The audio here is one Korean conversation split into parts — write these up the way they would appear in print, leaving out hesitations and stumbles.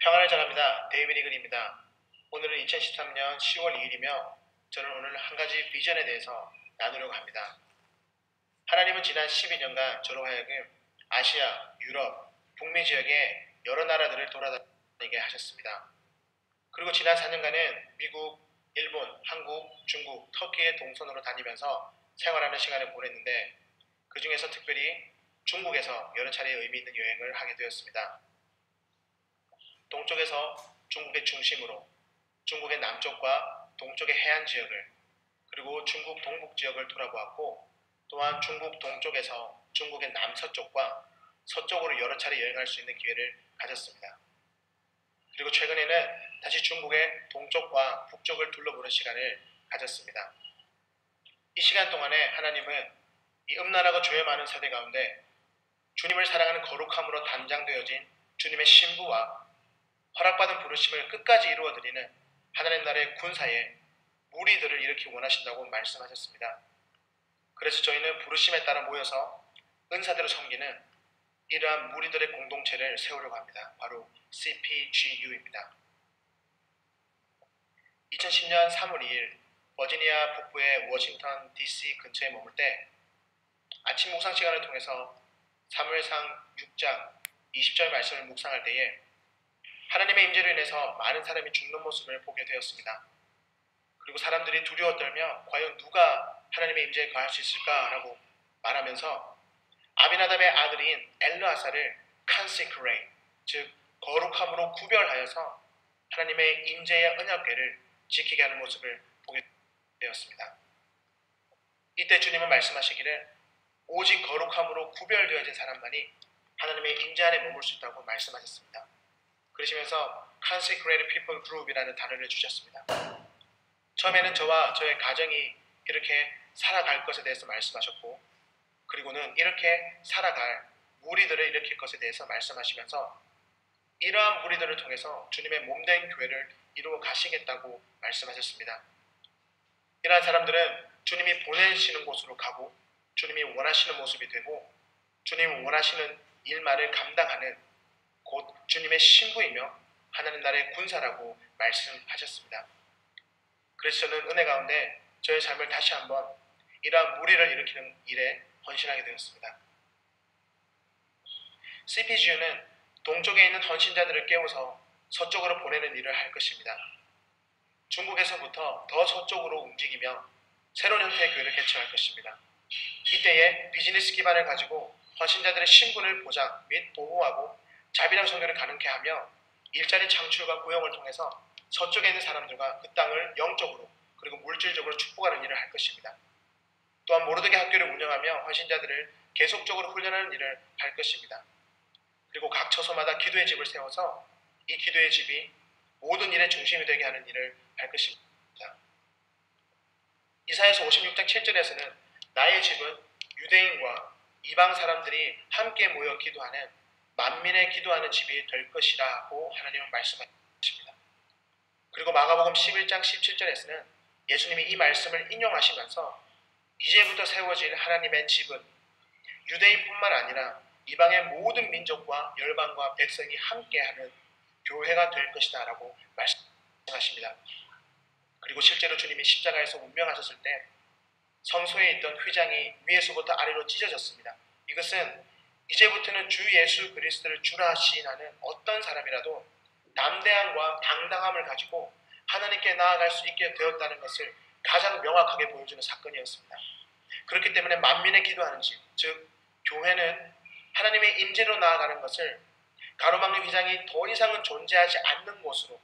평안을 전합니다. 데이비드 이글입니다. 오늘은 2013년 10월 2일이며 저는 오늘 한 가지 비전에 대해서 나누려고 합니다. 하나님은 지난 12년간 저로 하여금 아시아, 유럽, 북미 지역의 여러 나라들을 돌아다니게 하셨습니다. 그리고 지난 4년간은 미국, 일본, 한국, 중국, 터키의 동선으로 다니면서 생활하는 시간을 보냈는데 그 중에서 특별히 중국에서 여러 차례 의미 있는 여행을 하게 되었습니다. 동쪽에서 중국의 중심으로 중국의 남쪽과 동쪽의 해안 지역을 그리고 중국 동북 지역을 돌아보았고 또한 중국 동쪽에서 중국의 남서쪽과 서쪽으로 여러 차례 여행할 수 있는 기회를 가졌습니다. 그리고 최근에는 다시 중국의 동쪽과 북쪽을 둘러보는 시간을 가졌습니다. 이 시간 동안에 하나님은 이 음란하고 죄 많은 세대 가운데 주님을 사랑하는 거룩함으로 단장되어진 주님의 신부와 허락받은 부르심을 끝까지 이루어드리는 하나님 나라의 군사에 무리들을 일으키기 원하신다고 말씀하셨습니다. 그래서 저희는 부르심에 따라 모여서 은사대로 섬기는 이러한 무리들의 공동체를 세우려고 합니다. 바로 CPGU입니다. 2010년 3월 2일 버지니아 북부의 워싱턴 DC 근처에 머물 때 아침 묵상 시간을 통해서 사무엘상 6장 20절 말씀을 묵상할 때에 하나님의 임재로 인해서 많은 사람이 죽는 모습을 보게 되었습니다. 그리고 사람들이 두려워 떨며 과연 누가 하나님의 임재에 거할 수 있을까라고 말하면서 아비나답의 아들인 엘르아사를 consecrate, 즉 거룩함으로 구별하여서 하나님의 임재의 언약궤를 지키게 하는 모습을 보게 되었습니다. 이때 주님은 말씀하시기를 오직 거룩함으로 구별되어진 사람만이 하나님의 임재 안에 머물 수 있다고 말씀하셨습니다. 그러시면서 consecrated people group이라는 단어를 주셨습니다. 처음에는 저와 저의 가정이 이렇게 살아갈 것에 대해서 말씀하셨고 그리고는 이렇게 살아갈 무리들을 일으킬 것에 대해서 말씀하시면서 이러한 무리들을 통해서 주님의 몸된 교회를 이루어 가시겠다고 말씀하셨습니다. 이러한 사람들은 주님이 보내시는 곳으로 가고 주님이 원하시는 모습이 되고 주님이 원하시는 일만을 감당하는 곧 주님의 신부이며 하나님 나라의 군사라고 말씀하셨습니다. 그래서 저는 은혜 가운데 저의 삶을 다시 한번 이러한 무리를 일으키는 일에 헌신하게 되었습니다. CPGU는 동쪽에 있는 헌신자들을 깨워서 서쪽으로 보내는 일을 할 것입니다. 중국에서부터 더 서쪽으로 움직이며 새로운 형태의 교회를 개척할 것입니다. 이때에 비즈니스 기반을 가지고 헌신자들의 신분을 보장 및 보호하고 자비랑 선교를 가능케 하며 일자리 창출과 고용을 통해서 서쪽에 있는 사람들과 그 땅을 영적으로 그리고 물질적으로 축복하는 일을 할 것입니다. 또한 모르드게 학교를 운영하며 헌신자들을 계속적으로 훈련하는 일을 할 것입니다. 그리고 각 처소마다 기도의 집을 세워서 이 기도의 집이 모든 일의 중심이 되게 하는 일을 할 것입니다. 이사야서 56장 7절에서는 나의 집은 유대인과 이방 사람들이 함께 모여 기도하는 만민의 기도하는 집이 될 것이라고 하나님은 말씀하십니다. 그리고 마가복음 11장 17절에서는 예수님이 이 말씀을 인용하시면서 이제부터 세워질 하나님의 집은 유대인뿐만 아니라 이방의 모든 민족과 열방과 백성이 함께하는 교회가 될 것이다 라고 말씀하십니다. 그리고 실제로 주님이 십자가에서 운명하셨을 때 성소에 있던 휘장이 위에서부터 아래로 찢어졌습니다. 이것은 이제부터는 주 예수 그리스도를 주라 시인하는 어떤 사람이라도 담대함과 당당함을 가지고 하나님께 나아갈 수 있게 되었다는 것을 가장 명확하게 보여주는 사건이었습니다. 그렇기 때문에 만민의 기도하는 집, 즉 교회는 하나님의 임재로 나아가는 것을 가로막는 휘장이 더 이상은 존재하지 않는 곳으로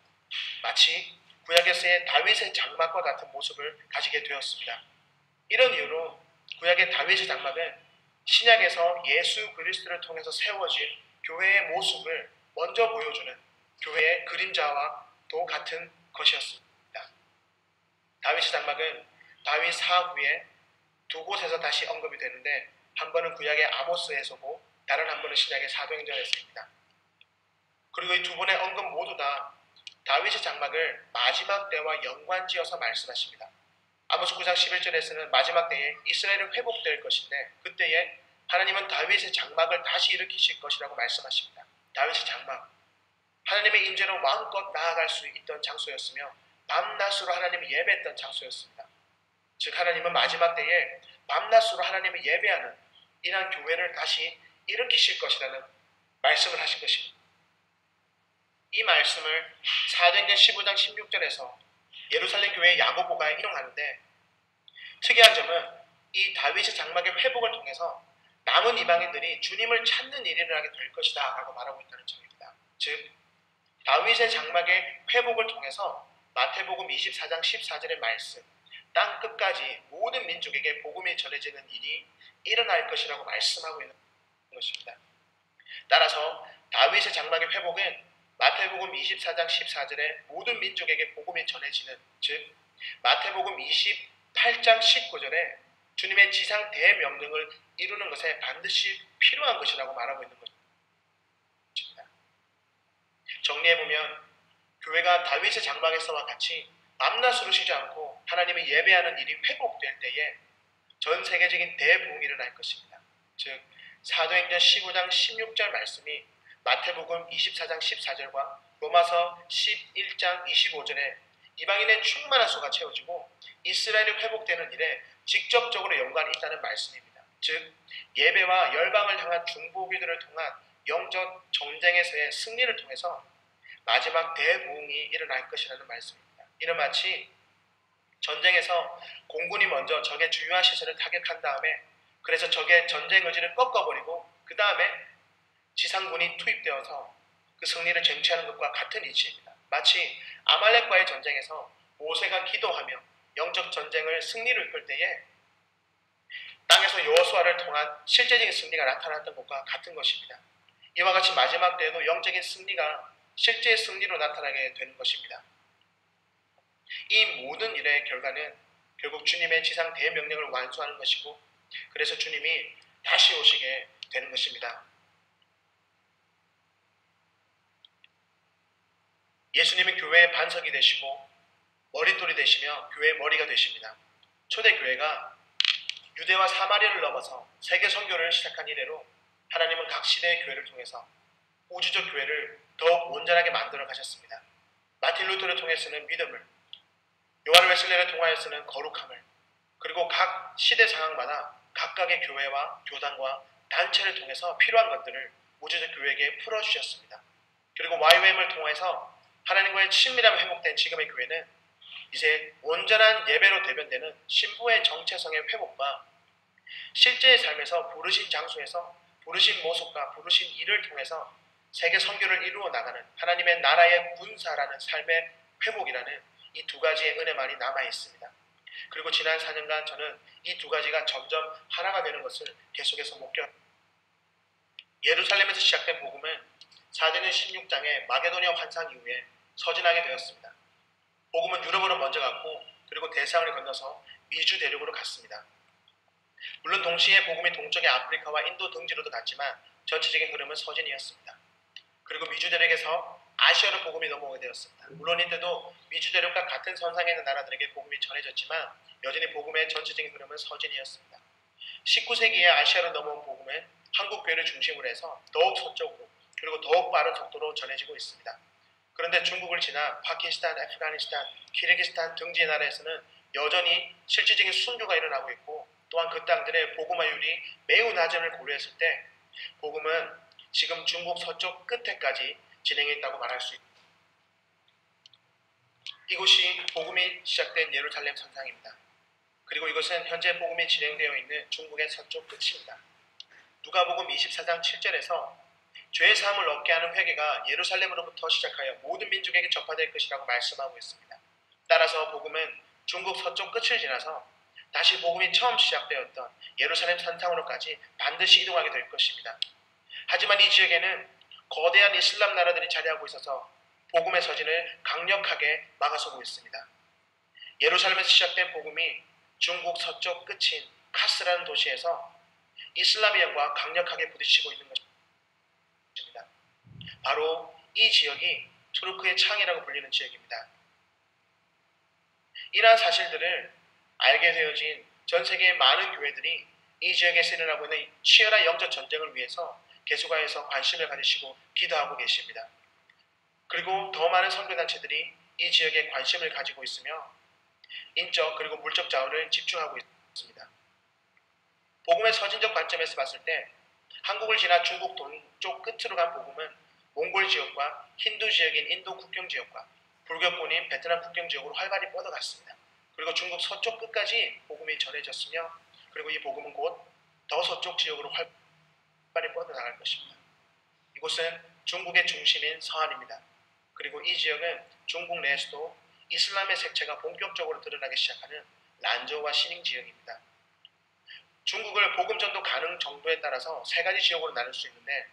마치 구약에서의 다윗의 장막과 같은 모습을 가지게 되었습니다. 이런 이유로 구약의 다윗의 장막은 신약에서 예수 그리스도를 통해서 세워진 교회의 모습을 먼저 보여주는 교회의 그림자와 도 같은 것이었습니다. 다윗의 장막은 다윗 사후에 두 곳에서 다시 언급이 되는데 한 번은 구약의 아모스에서고 다른 한 번은 신약의 사도행전에서입니다. 그리고 이 두 번의 언급 모두 다 다윗의 장막을 마지막 때와 연관지어서 말씀하십니다. 아모스 9장 11절에서는 마지막 때에 이스라엘은 회복될 것인데 그때에 하나님은 다윗의 장막을 다시 일으키실 것이라고 말씀하십니다. 다윗의 장막, 하나님의 임재로 마음껏 나아갈 수 있던 장소였으며 밤낮으로 하나님을 예배했던 장소였습니다. 즉 하나님은 마지막 때에 밤낮으로 하나님을 예배하는 이러한 교회를 다시 일으키실 것이라는 말씀을 하신 것입니다. 이 말씀을 사도행전 15장 16절에서 예루살렘 교회의 야고보가 인용하는데, 특이한 점은 이 다윗의 장막의 회복을 통해서 남은 이방인들이 주님을 찾는 일을 하게 될 것이다 라고 말하고 있다는 점입니다. 즉 다윗의 장막의 회복을 통해서 마태복음 24장 14절의 말씀, 땅 끝까지 모든 민족에게 복음이 전해지는 일이 일어날 것이라고 말씀하고 있는 것입니다. 따라서 다윗의 장막의 회복은 마태복음 24장 14절에 모든 민족에게 복음이 전해지는, 즉 마태복음 28장 19절에 주님의 지상 대명령을 이루는 것에 반드시 필요한 것이라고 말하고 있는 것입니다. 정리해보면 교회가 다윗의 장막에서와 같이 밤낮으로 쉬지 않고 하나님을 예배하는 일이 회복될 때에 전 세계적인 대부흥이 일어날 것입니다. 즉 사도행전 15장 16절 말씀이 마태복음 24장 14절과 로마서 11장 25절에 이방인의 충만한 수가 채워지고 이스라엘이 회복되는 일에 직접적으로 연관이 있다는 말씀입니다. 즉 예배와 열방을 향한 중보기도를 통한 영적 전쟁에서의 승리를 통해서 마지막 대부흥이 일어날 것이라는 말씀입니다. 이는 마치 전쟁에서 공군이 먼저 적의 주요한 시설을 타격한 다음에, 그래서 적의 전쟁 의지를 꺾어버리고 그 다음에 지상군이 투입되어서 그 승리를 쟁취하는 것과 같은 이치입니다. 마치 아말렉과의 전쟁에서 모세가 기도하며 영적 전쟁을 승리를 이끌 때에 땅에서 여호수아를 통한 실제적인 승리가 나타났던 것과 같은 것입니다. 이와 같이 마지막 때에도 영적인 승리가 실제의 승리로 나타나게 되는 것입니다. 이 모든 일의 결과는 결국 주님의 지상 대명령을 완수하는 것이고, 그래서 주님이 다시 오시게 되는 것입니다. 예수님은 교회의 반석이 되시고 머릿돌이 되시며 교회의 머리가 되십니다. 초대교회가 유대와 사마리아를 넘어서 세계 선교를 시작한 이래로 하나님은 각 시대의 교회를 통해서 우주적 교회를 더욱 온전하게 만들어 가셨습니다. 마틴 루터를 통해서는 믿음을, 요한 웨슬레를 통하여서는 거룩함을, 그리고 각 시대 상황마다 각각의 교회와 교단과 단체를 통해서 필요한 것들을 우주적 교회에게 풀어주셨습니다. 그리고 YWAM을 통해서 하나님과의 친밀함이 회복된 지금의 교회는 이제 온전한 예배로 대변되는 신부의 정체성의 회복과 실제의 삶에서 부르신 장소에서 부르신 모습과 부르신 일을 통해서 세계 선교를 이루어 나가는 하나님의 나라의 군사라는 삶의 회복이라는 이 두 가지의 은혜만이 남아 있습니다. 그리고 지난 4년간 저는 이 두 가지가 점점 하나가 되는 것을 계속해서 목격합니다. 예루살렘에서 시작된 복음은 사도행전 16장의 마게도니아 환상 이후에 서진하게 되었습니다. 복음은 유럽으로 먼저 갔고 그리고 대서양을 건너서 미주 대륙으로 갔습니다. 물론 동시에 복음이 동쪽의 아프리카와 인도 등지로도 갔지만 전체적인 흐름은 서진이었습니다. 그리고 미주 대륙에서 아시아로 복음이 넘어오게 되었습니다. 물론 이때도 미주 대륙과 같은 선상에 있는 나라들에게 복음이 전해졌지만 여전히 복음의 전체적인 흐름은 서진이었습니다. 19세기에 아시아로 넘어온 복음은 한국 교회를 중심으로 해서 더욱 서쪽으로 그리고 더욱 빠른 속도로 전해지고 있습니다. 그런데 중국을 지나 파키스탄, 아프가니스탄, 키르기스탄 등지의 나라에서는 여전히 실질적인 순교가 일어나고 있고, 또한 그 땅들의 복음화율이 매우 낮음을 고려했을 때 복음은 지금 중국 서쪽 끝에까지 진행했다고 말할 수 있습니다. 이곳이 복음이 시작된 예루살렘 선상입니다. 그리고 이것은 현재 복음이 진행되어 있는 중국의 서쪽 끝입니다. 누가복음 24장 7절에서 죄의 사함을 얻게 하는 회개가 예루살렘으로부터 시작하여 모든 민족에게 전파될 것이라고 말씀하고 있습니다. 따라서 복음은 중국 서쪽 끝을 지나서 다시 복음이 처음 시작되었던 예루살렘 선상으로까지 반드시 이동하게 될 것입니다. 하지만 이 지역에는 거대한 이슬람 나라들이 자리하고 있어서 복음의 서진을 강력하게 막아서고 있습니다. 예루살렘에서 시작된 복음이 중국 서쪽 끝인 카스라는 도시에서 이슬람의형과 강력하게 부딪히고 있는 것입니다. 바로 이 지역이 투르크의 창이라고 불리는 지역입니다. 이러한 사실들을 알게 되어진 전 세계의 많은 교회들이 이 지역에서 일어나고 있는 치열한 영적 전쟁을 위해서 계속하여서 관심을 가지시고 기도하고 계십니다. 그리고 더 많은 선교단체들이 이 지역에 관심을 가지고 있으며 인적 그리고 물적 자원을 집중하고 있습니다. 복음의 서진적 관점에서 봤을 때 한국을 지나 중국 동쪽 끝으로 간 복음은 몽골 지역과 힌두 지역인 인도 국경 지역과 불교권인 베트남 국경 지역으로 활발히 뻗어갔습니다. 그리고 중국 서쪽 끝까지 복음이 전해졌으며 그리고 이 복음은 곧 더 서쪽 지역으로 활발히 뻗어나갈 것입니다. 이곳은 중국의 중심인 서안입니다. 그리고 이 지역은 중국 내에서도 이슬람의 색채가 본격적으로 드러나기 시작하는 란저우와 시닝 지역입니다. 중국을 복음전도 가능 정도에 따라서 세 가지 지역으로 나눌 수 있는데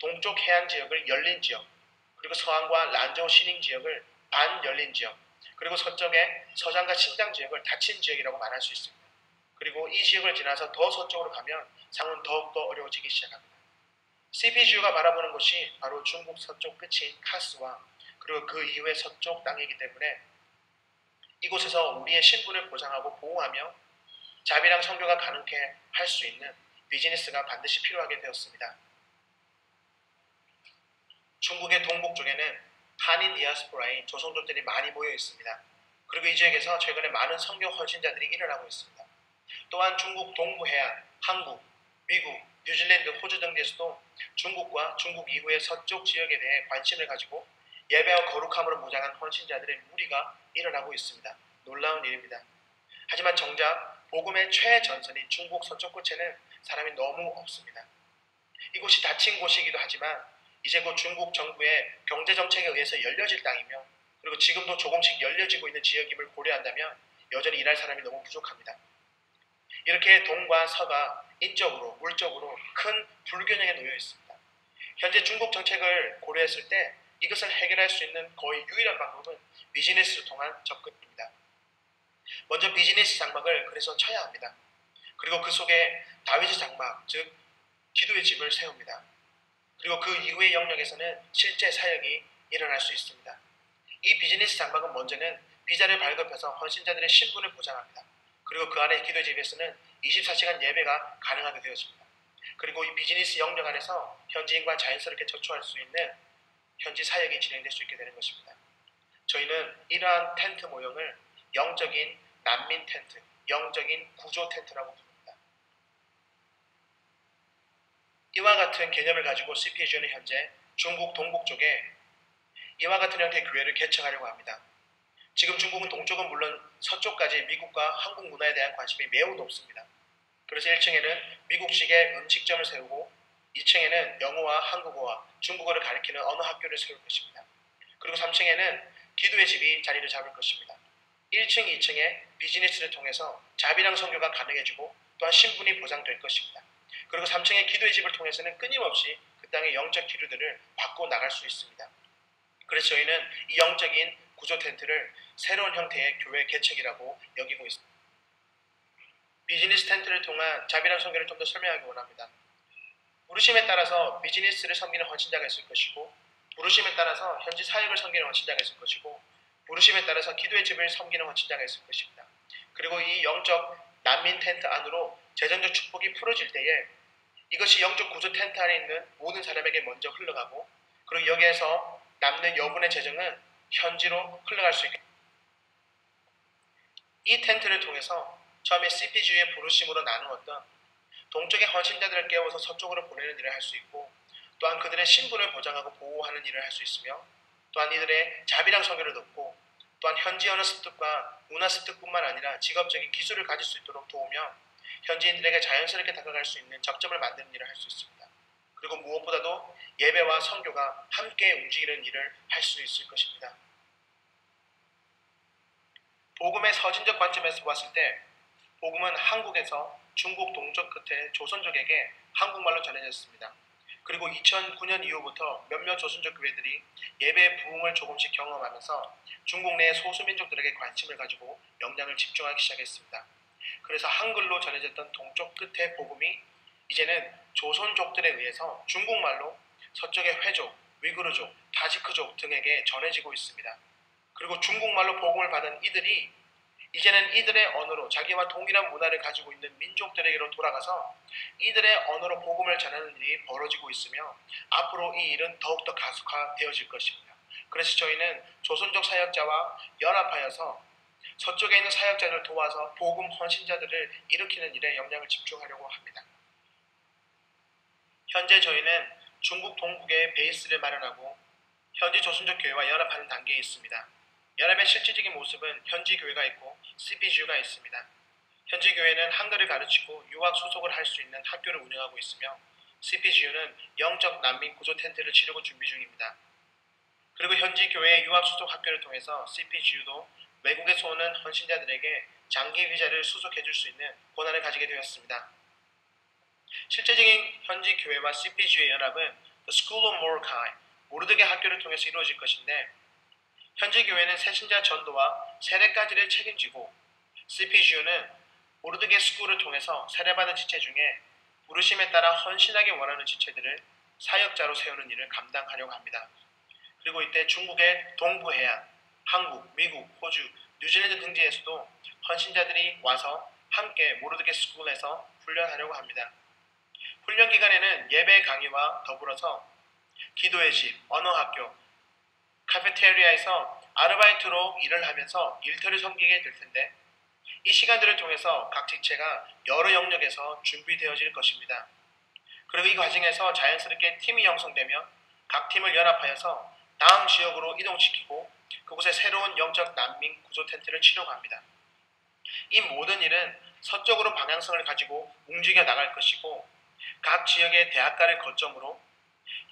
동쪽 해안 지역을 열린 지역, 그리고 서안과 란저우 시닝 지역을 반열린 지역, 그리고 서쪽의 서장과 신장 지역을 닫힌 지역이라고 말할 수 있습니다. 그리고 이 지역을 지나서 더 서쪽으로 가면 상황은 더욱더 어려워지기 시작합니다. CPGU가 바라보는 곳이 바로 중국 서쪽 끝인 카스와 그리고 그 이후의 서쪽 땅이기 때문에 이곳에서 우리의 신분을 보장하고 보호하며 자비랑 선교가 가능케 할 수 있는 비즈니스가 반드시 필요하게 되었습니다. 중국의 동북 쪽에는 한인 디아스포라인 조선족들이 많이 모여 있습니다. 그리고 이 지역에서 최근에 많은 선교 헌신자들이 일어나고 있습니다. 또한 중국 동부 해안, 한국, 미국, 뉴질랜드, 호주 등 데서도 중국과 중국 이후의 서쪽 지역에 대해 관심을 가지고 예배와 거룩함으로 무장한 헌신자들의 무리가 일어나고 있습니다. 놀라운 일입니다. 하지만 정작 복음의 최전선인 중국 서쪽 끝에는 사람이 너무 없습니다. 이곳이 닫힌 곳이기도 하지만 이제 곧 중국 정부의 경제정책에 의해서 열려질 땅이며 그리고 지금도 조금씩 열려지고 있는 지역임을 고려한다면 여전히 일할 사람이 너무 부족합니다. 이렇게 동과 서가 인적으로, 물적으로 큰 불균형에 놓여 있습니다. 현재 중국 정책을 고려했을 때 이것을 해결할 수 있는 거의 유일한 방법은 비즈니스를 통한 접근입니다. 먼저 비즈니스 장막을 그래서 쳐야 합니다. 그리고 그 속에 다윗의 장막, 즉 기도의 집을 세웁니다. 그리고 그 이후의 영역에서는 실제 사역이 일어날 수 있습니다. 이 비즈니스 장막은 먼저는 비자를 발급해서 헌신자들의 신분을 보장합니다. 그리고 그 안에 기도의 집에서는 24시간 예배가 가능하게 되어집니다. 그리고 이 비즈니스 영역 안에서 현지인과 자연스럽게 접촉할 수 있는 현지 사역이 진행될 수 있게 되는 것입니다. 저희는 이러한 텐트 모형을 영적인 난민 텐트, 영적인 구조 텐트라고 부릅니다. 이와 같은 개념을 가지고 CPGU는 현재 중국 동북 쪽에 이와 같은 형태의 교회를 개척하려고 합니다. 지금 중국은 동쪽은 물론 서쪽까지 미국과 한국 문화에 대한 관심이 매우 높습니다. 그래서 1층에는 미국식의 음식점을 세우고 2층에는 영어와 한국어와 중국어를 가리키는 언어 학교를 세울 것입니다. 그리고 3층에는 기도의 집이 자리를 잡을 것입니다. 1층, 2층에 비즈니스를 통해서 자비랑 선교가 가능해지고 또한 신분이 보장될 것입니다. 그리고 3층의 기도의 집을 통해서는 끊임없이 그 땅의 영적 기류들을 받고 나갈 수 있습니다. 그래서 저희는 이 영적인 구조 텐트를 새로운 형태의 교회 개척이라고 여기고 있습니다. 비즈니스 텐트를 통한 자비랑 선교를 좀 더 설명하기 원합니다. 부르심에 따라서 비즈니스를 섬기는 헌신자가 있을 것이고 부르심에 따라서 현지 사역을 섬기는 헌신자가 있을 것이고 부르심에 따라서 기도의 집을 섬기는 헌신자가 있을 것입니다. 그리고 이 영적 난민 텐트 안으로 재정적 축복이 풀어질 때에 이것이 영적 구조 텐트 안에 있는 모든 사람에게 먼저 흘러가고 그리고 여기에서 남는 여분의 재정은 현지로 흘러갈 수 있게 이 텐트를 통해서 처음에 CPGU의 부르심으로 나누었던 동쪽의 헌신자들을 깨워서 서쪽으로 보내는 일을 할 수 있고 또한 그들의 신분을 보장하고 보호하는 일을 할 수 있으며 또한 이들의 자비랑 선교를 돕고 또한 현지 언어 습득과 문화 습득뿐만 아니라 직업적인 기술을 가질 수 있도록 도우며 현지인들에게 자연스럽게 다가갈 수 있는 접점을 만드는 일을 할 수 있습니다. 그리고 무엇보다도 예배와 선교가 함께 움직이는 일을 할 수 있을 것입니다. 복음의 서진적 관점에서 봤을 때 복음은 한국에서 중국 동쪽 끝에 조선족에게 한국말로 전해졌습니다. 그리고 2009년 이후부터 몇몇 조선족 교회들이 예배의 부흥을 조금씩 경험하면서 중국 내 소수민족들에게 관심을 가지고 영향을 집중하기 시작했습니다. 그래서 한글로 전해졌던 동쪽 끝의 복음이 이제는 조선족들에 의해서 중국말로 서쪽의 회족, 위구르족, 타지크족 등에게 전해지고 있습니다. 그리고 중국말로 복음을 받은 이들이 이제는 이들의 언어로 자기와 동일한 문화를 가지고 있는 민족들에게로 돌아가서 이들의 언어로 복음을 전하는 일이 벌어지고 있으며 앞으로 이 일은 더욱더 가속화되어질 것입니다. 그래서 저희는 조선족 사역자와 연합하여서 서쪽에 있는 사역자들을 도와서 복음 헌신자들을 일으키는 일에 역량을 집중하려고 합니다. 현재 저희는 중국 동북에 베이스를 마련하고 현지 조선족 교회와 연합하는 단계에 있습니다. 연합의 실질적인 모습은 현지 교회가 있고 CPGU가 있습니다. 현지 교회는 한글을 가르치고 유학 수속을 할 수 있는 학교를 운영하고 있으며 CPGU는 영적 난민 구조 텐트를 치르고 준비 중입니다. 그리고 현지 교회의 유학 수속 학교를 통해서 CPGU도 외국에서 오는 헌신자들에게 장기 비자를 수속해 줄 수 있는 권한을 가지게 되었습니다. 실제적인 현지 교회와 CPGU의 연합은 The School of Mordecai, 모르드게 학교를 통해서 이루어질 것인데 현지 교회는 새신자 전도와 세례까지를 책임지고 CPGU는 모르드게 스쿨을 통해서 세례받은 지체 중에 부르심에 따라 헌신하게 원하는 지체들을 사역자로 세우는 일을 감당하려고 합니다. 그리고 이때 중국의 동부해안, 한국, 미국, 호주, 뉴질랜드 등지에서도 헌신자들이 와서 함께 모르드게 스쿨에서 훈련하려고 합니다. 훈련 기간에는 예배 강의와 더불어서 기도의 집, 언어학교, 카페테리아에서 아르바이트로 일을 하면서 일터를 섬기게 될 텐데 이 시간들을 통해서 각 지체가 여러 영역에서 준비되어질 것입니다. 그리고 이 과정에서 자연스럽게 팀이 형성되면 각 팀을 연합하여서 다음 지역으로 이동시키고 그곳에 새로운 영적 난민 구조 텐트를 치려고 합니다. 이 모든 일은 서쪽으로 방향성을 가지고 움직여 나갈 것이고 각 지역의 대학가를 거점으로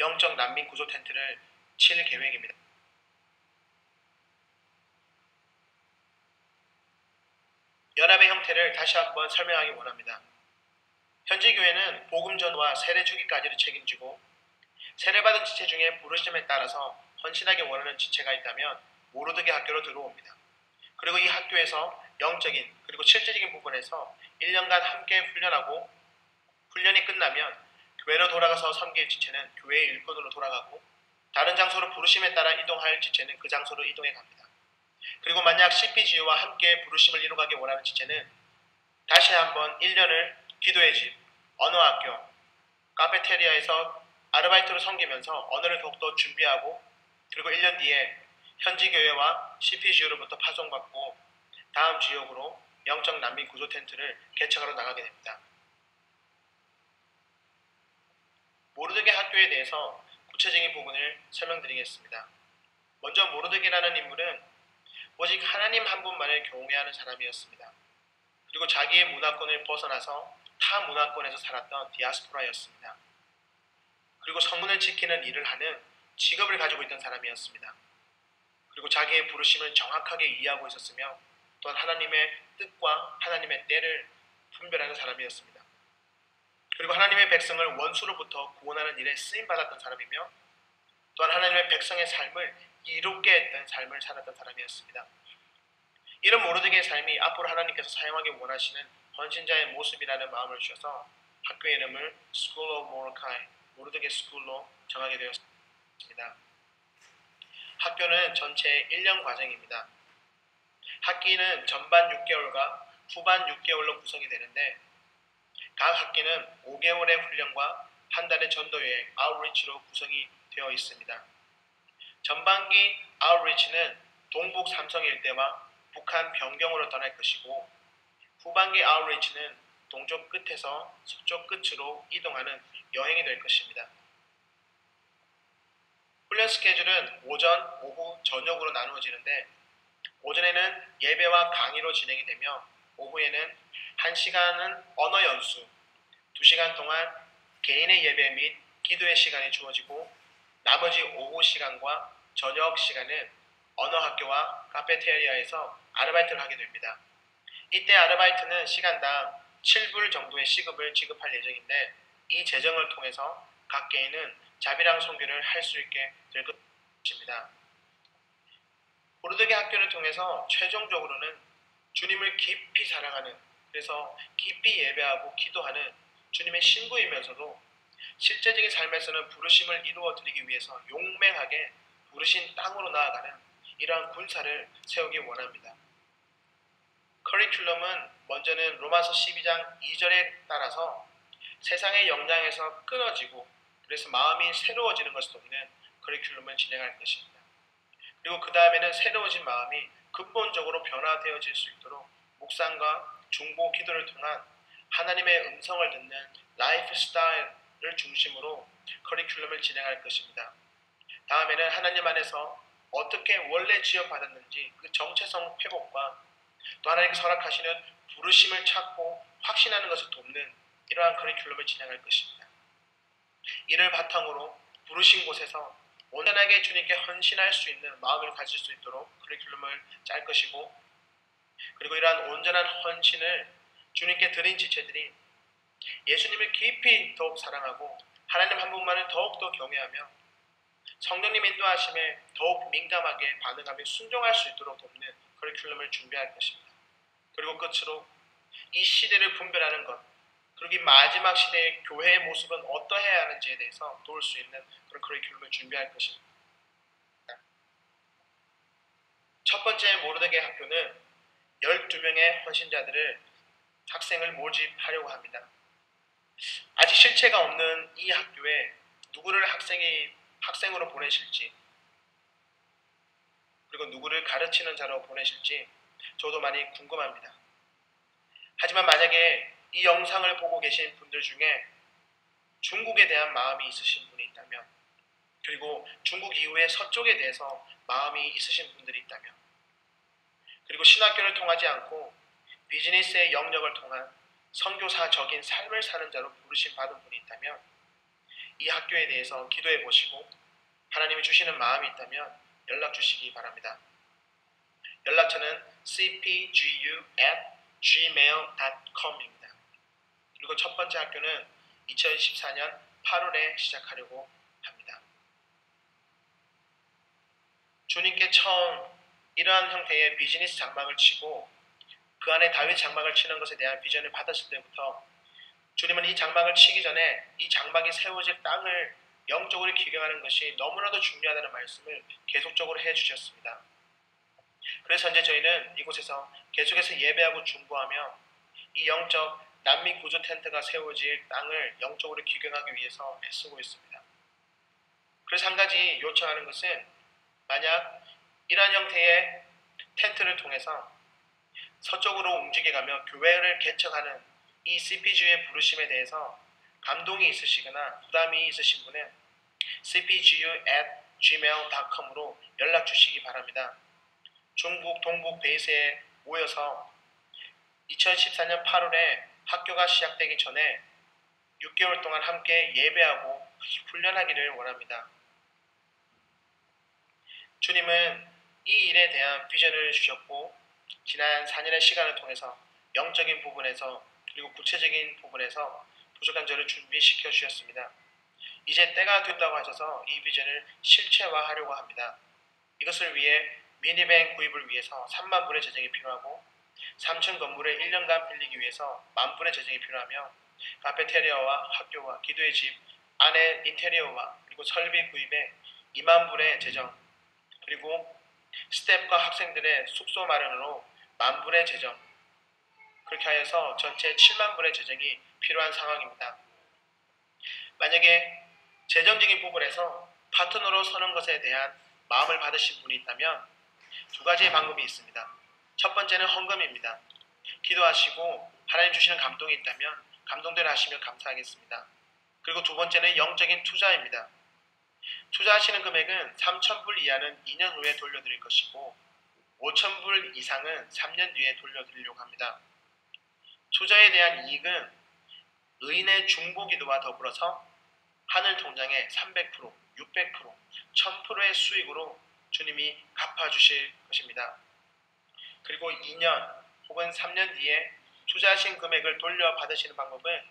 영적 난민 구조 텐트를 칠 계획입니다. 연합의 형태를 다시 한번 설명하기 원합니다. 현지 교회는 복음 전도와 세례 주기까지를 책임지고 세례받은 지체 중에 부르심에 따라서 헌신하게 원하는 지체가 있다면 모르드게 학교로 들어옵니다. 그리고 이 학교에서 영적인 그리고 실제적인 부분에서 1년간 함께 훈련하고 훈련이 끝나면 교회로 돌아가서 섬길 지체는 교회의 일꾼으로 돌아가고 다른 장소로 부르심에 따라 이동할 지체는 그 장소로 이동해 갑니다. 그리고 만약 CPGU와 함께 부르심을 이루가기 원하는 지체는 다시 한번 1년을 기도의 집, 언어학교, 카페테리아에서 아르바이트로 섬기면서 언어를 더욱더 준비하고 그리고 1년 뒤에 현지 교회와 CPGU로부터 파송받고 다음 지역으로 영적 난민 구조 텐트를 개척하러 나가게 됩니다. 모르드게 학교에 대해서 구체적인 부분을 설명드리겠습니다. 먼저 모르드게라는 인물은 오직 하나님 한 분만을 경외하는 사람이었습니다. 그리고 자기의 문화권을 벗어나서 타 문화권에서 살았던 디아스포라였습니다. 그리고 성문을 지키는 일을 하는 직업을 가지고 있던 사람이었습니다. 그리고 자기의 부르심을 정확하게 이해하고 있었으며 또한 하나님의 뜻과 하나님의 때를 분별하는 사람이었습니다. 그리고 하나님의 백성을 원수로부터 구원하는 일에 쓰임받았던 사람이며 또한 하나님의 백성의 삶을 이롭게 했던 삶을 살았던 사람이었습니다. 이런 모르드게의 삶이 앞으로 하나님께서 사용하기 원하시는 헌신자의 모습이라는 마음을 주셔서 학교의 이름을 School of Mordecai, 모르드게 스쿨로 정하게 되었습니다. 학교는 전체 1년 과정입니다. 학기는 전반 6개월과 후반 6개월로 구성이 되는데 각 학기는 5개월의 훈련과 한 달의 전도여행, 아웃리치로 구성이 되어 있습니다. 전반기 아웃리치는 동북 삼성 일대와 북한 변경으로 떠날 것이고 후반기 아웃리치는 동쪽 끝에서 서쪽 끝으로 이동하는 여행이 될 것입니다. 훈련 스케줄은 오전, 오후, 저녁으로 나누어지는데 오전에는 예배와 강의로 진행이 되며 오후에는 1시간은 언어 연수, 2시간 동안 개인의 예배 및 기도의 시간이 주어지고 나머지 오후 시간과 저녁 시간은 언어학교와 카페테리아에서 아르바이트를 하게 됩니다. 이때 아르바이트는 시간당 7불 정도의 시급을 지급할 예정인데 이 재정을 통해서 각 개인은 자비랑 선교를 할 수 있게 될 것입니다. 모르드게 학교를 통해서 최종적으로는 주님을 깊이 사랑하는 그래서 깊이 예배하고 기도하는 주님의 신부이면서도 실제적인 삶에서는 부르심을 이루어 드리기 위해서 용맹하게 부르신 땅으로 나아가는 이러한 군사를 세우기 원합니다. 커리큘럼은 먼저는 로마서 12장 2절에 따라서 세상의 영향에서 끊어지고 그래서 마음이 새로워지는 것을 돕는 커리큘럼을 진행할 것입니다. 그리고 그 다음에는 새로워진 마음이 근본적으로 변화되어질 수 있도록 묵상과 중보 기도를 통한 하나님의 음성을 듣는 라이프 스타일을 중심으로 커리큘럼을 진행할 것입니다. 다음에는 하나님 안에서 어떻게 원래 지어받았는지 그 정체성 회복과 또 하나님께서 허락하시는 부르심을 찾고 확신하는 것을 돕는 이러한 커리큘럼을 진행할 것입니다. 이를 바탕으로 부르신 곳에서 온전하게 주님께 헌신할 수 있는 마음을 가질 수 있도록 커리큘럼을 짤 것이고, 그리고 이러한 온전한 헌신을 주님께 드린 지체들이 예수님을 깊이 더욱 사랑하고 하나님 한 분만을 더욱더 경외하며 성령님 인도하심에 더욱 민감하게 반응하며 순종할 수 있도록 돕는 커리큘럼을 준비할 것입니다. 그리고 끝으로 이 시대를 분별하는 것, 그리고 이 마지막 시대의 교회의 모습은 어떠해야 하는지에 대해서 도울 수 있는 그런 커리큘럼을 준비할 것입니다. 첫 번째 모르드게 학교는 12명의 헌신자들을 학생을 모집하려고 합니다. 아직 실체가 없는 이 학교에 누구를 학생으로 보내실지, 그리고 누구를 가르치는 자로 보내실지 저도 많이 궁금합니다. 하지만 만약에 이 영상을 보고 계신 분들 중에 중국에 대한 마음이 있으신 분이 있다면, 그리고 중국 이후에 서쪽에 대해서 마음이 있으신 분들이 있다면, 그리고 신학교를 통하지 않고 비즈니스의 영역을 통한 선교사적인 삶을 사는 자로 부르심 받은 분이 있다면 이 학교에 대해서 기도해 보시고 하나님이 주시는 마음이 있다면 연락 주시기 바랍니다. 연락처는 cpgu@gmail.com입니다. 그리고 첫 번째 학교는 2014년 8월에 시작하려고 합니다. 주님께 처음 이러한 형태의 비즈니스 장막을 치고 그 안에 다윗 장막을 치는 것에 대한 비전을 받았을 때부터 주님은 이 장막을 치기 전에 이 장막이 세워질 땅을 영적으로 기경하는 것이 너무나도 중요하다는 말씀을 계속적으로 해주셨습니다. 그래서 현재 저희는 이곳에서 계속해서 예배하고 중보하며 이 영적 난민 구조 텐트가 세워질 땅을 영적으로 기경하기 위해서 애쓰고 있습니다. 그래서 한 가지 요청하는 것은, 만약 이러한 형태의 텐트를 통해서 서쪽으로 움직여가며 교회를 개척하는 이 CPGU의 부르심에 대해서 감동이 있으시거나 부담이 있으신 분은 cpgu@gmail.com으로 연락 주시기 바랍니다. 중국 동북 베이스에 모여서 2014년 8월에 학교가 시작되기 전에 6개월 동안 함께 예배하고 훈련하기를 원합니다. 주님은 이 일에 대한 비전을 주셨고 지난 4년의 시간을 통해서 영적인 부분에서 그리고 구체적인 부분에서 부족한 저를 준비시켜 주셨습니다. 이제 때가 됐다고 하셔서 이 비전을 실체화하려고 합니다. 이것을 위해 미니밴 구입을 위해서 3만 불의 재정이 필요하고 3층 건물을 1년간 빌리기 위해서 1만 불의 재정이 필요하며 카페테리아와 학교와 기도의 집 안에 인테리어와 그리고 설비 구입에 2만 불의 재정, 그리고 스텝과 학생들의 숙소 마련으로 1만 불의 재정, 그렇게 하여서 전체 7만 불의 재정이 필요한 상황입니다. 만약에 재정적인 부분에서 파트너로 서는 것에 대한 마음을 받으신 분이 있다면 두 가지의 방법이 있습니다. 첫 번째는 헌금입니다. 기도하시고 하나님 주시는 감동이 있다면 감동대로 하시면 감사하겠습니다. 그리고 두 번째는 영적인 투자입니다. 투자하시는 금액은 3,000불 이하는 2년 후에 돌려드릴 것이고 5,000불 이상은 3년 뒤에 돌려드리려고 합니다. 투자에 대한 이익은 의인의 중보기도와 더불어서 하늘 통장에 300%, 600%, 1000%의 수익으로 주님이 갚아주실 것입니다. 그리고 2년 혹은 3년 뒤에 투자하신 금액을 돌려받으시는 방법은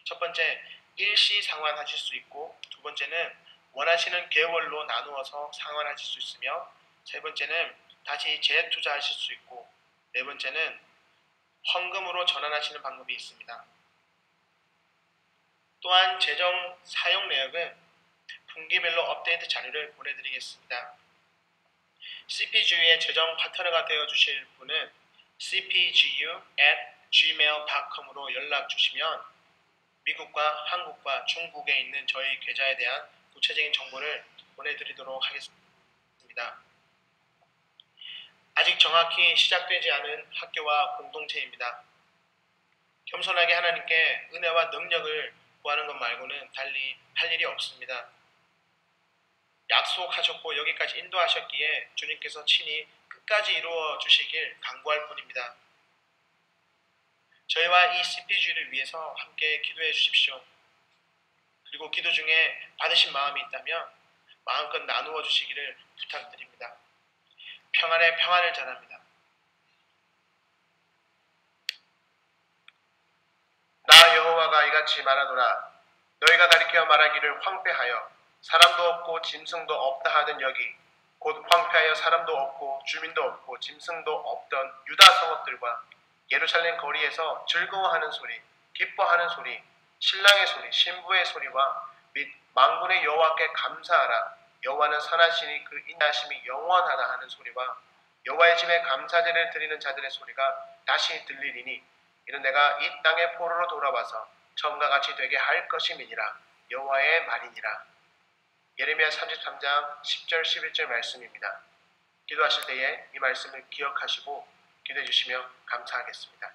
첫 번째, 일시 상환하실 수 있고 두 번째는 원하시는 계월로 나누어서 상환하실 수 있으며 세 번째는 다시 재투자하실 수 있고 네 번째는 헌금으로 전환하시는 방법이 있습니다. 또한 재정 사용 내역은 분기별로 업데이트 자료를 보내드리겠습니다. CPGU의 재정 파트너가 되어주실 분은 cpgu@gmail.com으로 연락 주시면 미국과 한국과 중국에 있는 저희 계좌에 대한 구체적인 정보를 보내드리도록 하겠습니다. 아직 정확히 시작되지 않은 학교와 공동체입니다. 겸손하게 하나님께 은혜와 능력을 구하는 것 말고는 달리 할 일이 없습니다. 약속하셨고 여기까지 인도하셨기에 주님께서 친히 끝까지 이루어 주시길 간구할 뿐입니다. 저희와 이 CPG를 위해서 함께 기도해 주십시오. 그리고 기도 중에 받으신 마음이 있다면 마음껏 나누어 주시기를 부탁드립니다. 평안에 평안을 전합니다. 나 여호와가 이같이 말하노라. 너희가 가리켜 말하기를 황폐하여 사람도 없고 짐승도 없다 하던 여기 곧 황폐하여 사람도 없고 주민도 없고 짐승도 없던 유다 성읍들과 예루살렘 거리에서 즐거워하는 소리, 기뻐하는 소리, 신랑의 소리, 신부의 소리와 및 만군의 여호와께 감사하라. 여호와는 선하시니 그 인하심이 영원하다 하는 소리와 여호와의 집에 감사제를 드리는 자들의 소리가 다시 들리리니 이는 내가 이 땅의 포로로 돌아와서 처음과 같이 되게 할 것임이니라. 여호와의 말이니라. 예레미야 33장 10절 11절 말씀입니다. 기도하실 때에 이 말씀을 기억하시고 기도해 주시면 감사하겠습니다.